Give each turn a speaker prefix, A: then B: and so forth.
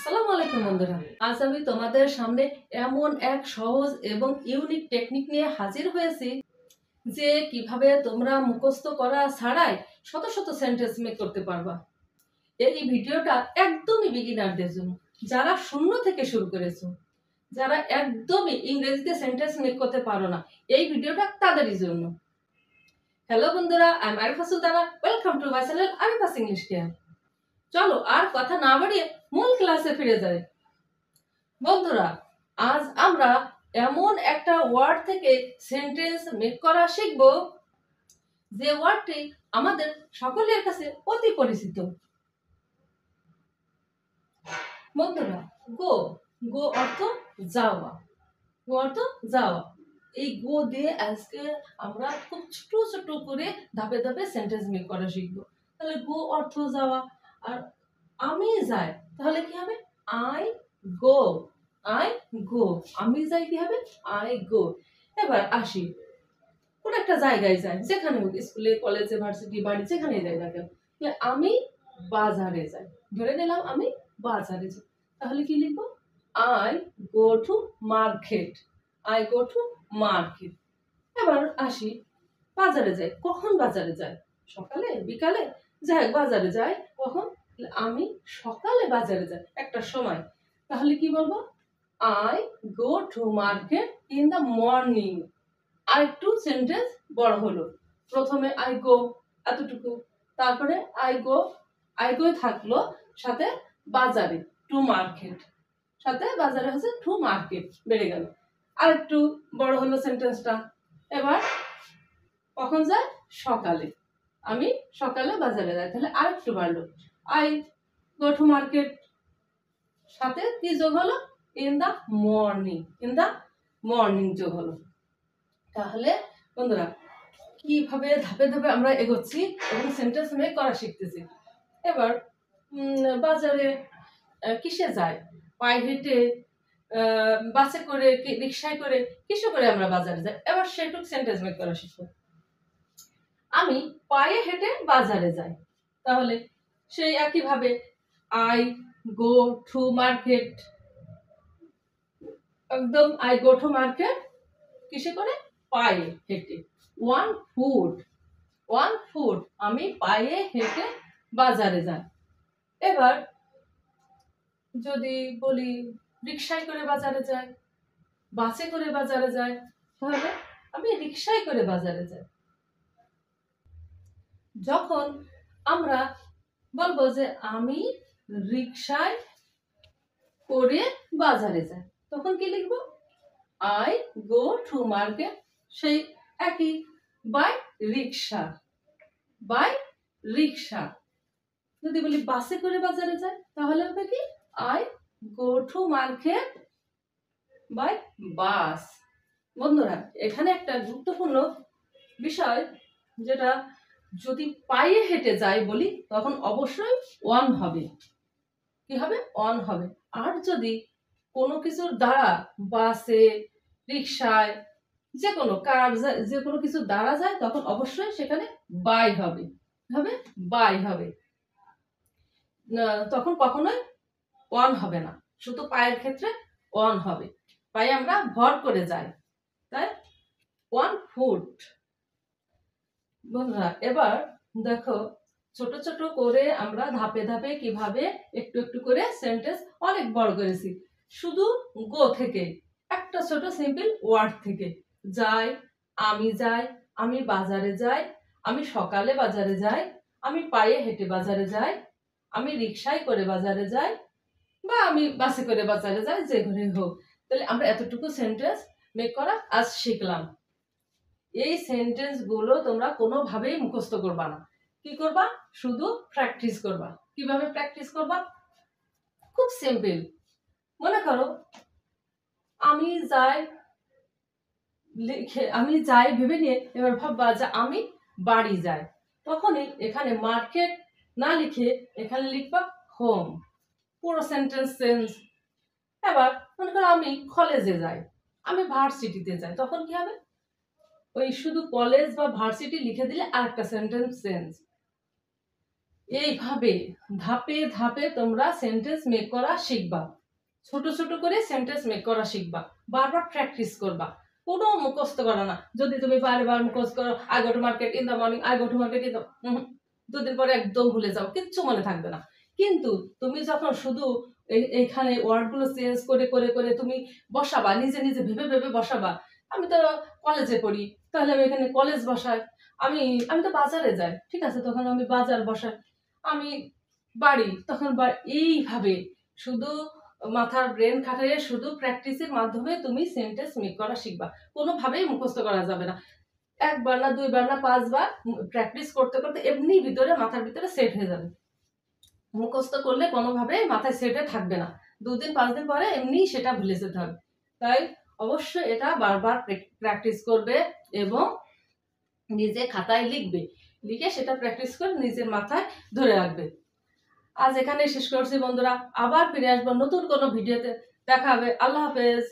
A: আসসালামু আলাইকুম বন্ধুরা, আজ আমি তোমাদের সামনে এমন এক সহজ এবং ইউনিক টেকনিক নিয়ে হাজির হয়েছি যে কিভাবে তোমরা মুখস্থ করা ছাড়াই শত শত সেন্টেন্স মেক করতে পারবা। এই ভিডিওটা একদমই বিগিনারদের জন্য, যারা শূন্য থেকে শুরু করেছো, যারা একদমই ইংরেজিতে সেন্টেন্স মেক করতে পারো না, এই ভিডিওটা তাদেরই জন্য। হ্যালো বন্ধুরা, I am Arifa Sultana, welcome to my channel Arifa's English care. চলো আর কথা না বাড়িয়ে মূল ক্লাসে ফিরে যাই। বন্ধুরা, আজ আমরা এমন একটা ওয়ার্ড থেকে সেন্টেন্স মেক করা শিখব যে ওয়ার্ডটি আমাদের সকলের কাছে অতি পরিচিত। বন্ধুরা, গো গো অর্থ যাওয়া, গো অর্থ যাওয়া। এই গো দিয়ে আজকে আমরা খুব ছোট ছোট করে ধাপে ধাপে সেন্টেন্স মেক করা শিখবো। তাহলে গো অর্থ যাওয়া, আর আমি যাই, তাহলে কি হবে? I go, I go. আমি যাই কি হবে? I go. এবার আসি, কোন একটা জায়গায় যাই, যেখানে হোক, স্কুলে, কলেজে, ভার্সিটি, বাড়ি, যেখানে যাই না কেন। আমি বাজারে যাই, ধরে নিলাম আমি বাজারে যাই, তাহলে কি লিখবো? I go to market, I go to market. এবার আসি, বাজারে যাই, কখন বাজারে যাই? সকালে, বিকালে, যাই বাজারে যাই কখন? আমি সকালে বাজারে যাই, একটা সময়। তাহলে কি বলবো? I go to market in the morning. আর একটু সেন্টেন্স বড় হলো, প্রথমে আই গো এতটুকু, তারপরে আই গো থাকলো, সাথে বাজারে টু মার্কেট, সাথে বাজারে হচ্ছে টু মার্কেট, বেড়ে গেল। আর একটু বড় হলো সেন্টেন্সটা। এবার কখন যায়? সকালে, আমি সকালে বাজারে যাই, তাহলে আর একটু বাড়লো, আই গো টু মার্কেট, সাথে কি যোগ হলো? In the morning, in the morning যোগ হলো। তাহলে বন্ধুরা, কিভাবে ধাপে ধাপে আমরা এগোচ্ছি এবং সেন্টেন্স মেক করা শিখতেছি। এবার বাজারে কিসে যায়? পায়ে হেঁটে, বাসে করে, রিক্সায় করে, কিসে করে আমরা বাজারে যাই। এবার সেটুক সেন্টেন্স মেক করা শিখবো। আমি পায়ে হেঁটে বাজারে যাই, তাহলে সেই একইভাবে আই গো টু মার্কেট, একদম আই গো টু মার্কেট কিসে করে? পায়ে হেঁটে। ওয়ান ফুট, আমি পায়ে হেঁটে বাজারে যাই। এবার যদি বলি রিক্সায় করে বাজারে যাই, বাসে করে বাজারে যাই, তাহলে আমি রিক্সায় করে বাজারে যাই। যখন আমরা বলবো যে আমি রিক্সায় করে বাজারে যাই, তখন কি লিখবো? আই গো টু মার্কেট, সেই একই, বাই রিক্সা। যদি বলি বাসে করে বাজারে যাই, তাহলে হবে কি? I go to market by bus. বন্ধুরা, এখানে একটা গুরুত্বপূর্ণ বিষয়, যেটা যদি পায়ে হেঁটে যাই বলি, তখন অবশ্যই ওয়ান হবে। কি হবে? ওয়ান হবে। আর যদি কোনো কিছুর দ্বারা, বাসে, রিক্সায়, যে কোনো কার, যে কোনো কিছু দ্বারা যায়, তখন অবশ্যই সেখানে বাই হবে, বাই হবে। তখন কখনোই ওয়ান হবে না, শুধু পায়ের ক্ষেত্রে ওয়ান হবে। পায়ে আমরা ভর করে যাই, তাই ওয়ান ফুট। বন্ধুরা, এবার দেখো, ছোট ছোট করে আমরা ধাপে ধাপে কিভাবে একটু একটু করে সেন্টেন্স অনেক বড় করেছি, শুধু গো থেকে, একটা ছোট সিম্পল ওয়ার্ড থেকে। যাই, আমি যাই, আমি বাজারে যাই, আমি সকালে বাজারে যাই, আমি পায়ে হেঁটে বাজারে যাই, আমি রিক্সায় করে বাজারে যাই, বা আমি বাসে করে বাজারে যাই, যে ঘরে হোক। তাহলে আমরা এতটুকু সেন্টেন্স মেক করা আজ শিখলাম। এই সেন্টেন্স গুলো তোমরা কোনোভাবেই মুখস্থ করবা না। কি করবা? শুধু প্র্যাকটিস করবা। কিভাবে প্র্যাকটিস করবা? খুব সিম্পল। মনে করো আমি যাই ভেবে নিয়ে এবার ভাববা যে আমি বাড়ি যাই, তখনই এখানে মার্কেট না লিখে এখানে লিখবা হোম, পুরো সেন্টেন্স চেঞ্জ। এবার মনে করো আমি কলেজে যাই, আমি ভার্সিটিতে যাই, তখন কি হবে? ওই শুধু কলেজ বা ভার্সিটি লিখে দিলে আরেকটা সেন্টেন্স চেঞ্জ। এইভাবে ধাপে ধাপে তোমরা সেন্টেন্স মেক করা শিখবা, ছোট ছোট করে সেন্টেন্স মেক করা শিখবা, বারবার প্র্যাকটিস করবা, কোনো মুখস্থ করা না। যদি তুমি বারবার মুখস্থ করো I go to market in the morning, I go to market in the, দুদিন পরে একদম ভুলে যাও, কিচ্ছু মনে থাকবে না। কিন্তু তুমি যখন শুধু এইখানে ওয়ার্ডগুলো চেঞ্জ করে করে করে তুমি বসাবা, নিজে নিজে ভেবে ভেবে বসাবা। আমি তো কলেজে পড়ি, তাহলে আমি এখানে কলেজ বসাই। আমি আমি তো বাজারে যাই, ঠিক আছে, তখন আমি বাজার বসাই। আমি বাড়ি, তখন এইভাবে শুধু মাথার ব্রেন খাটিয়ে শুধু প্র্যাকটিসের মাধ্যমে তুমি সেন্টেন্স মেক করা শিখবা। কোনোভাবেই মুখস্থ করা যাবে না। একবার না, দুইবার না, 5 বার প্র্যাকটিস করতে করতে এমনি ভিতরে মাথার ভিতরে সেট হয়ে যাবে। মুখস্থ করলে কোনোভাবে মাথায় সেটে থাকবে না, 2 দিন 5 দিন পরে এমনি সেটা ভুলে যেতে হবে। তাই অবশ্যই এটা বারবার প্র্যাকটিস করবে এবং নিজে খাতায় লিখবে, লিখে সেটা প্র্যাকটিস করে নিজের মাথায় ধরে রাখবে। আজ এখানে শেষ করছি বন্ধুরা, আবার ফিরে আসবো নতুন কোনো ভিডিওতে। দেখা হবে। আল্লাহ হাফেজ।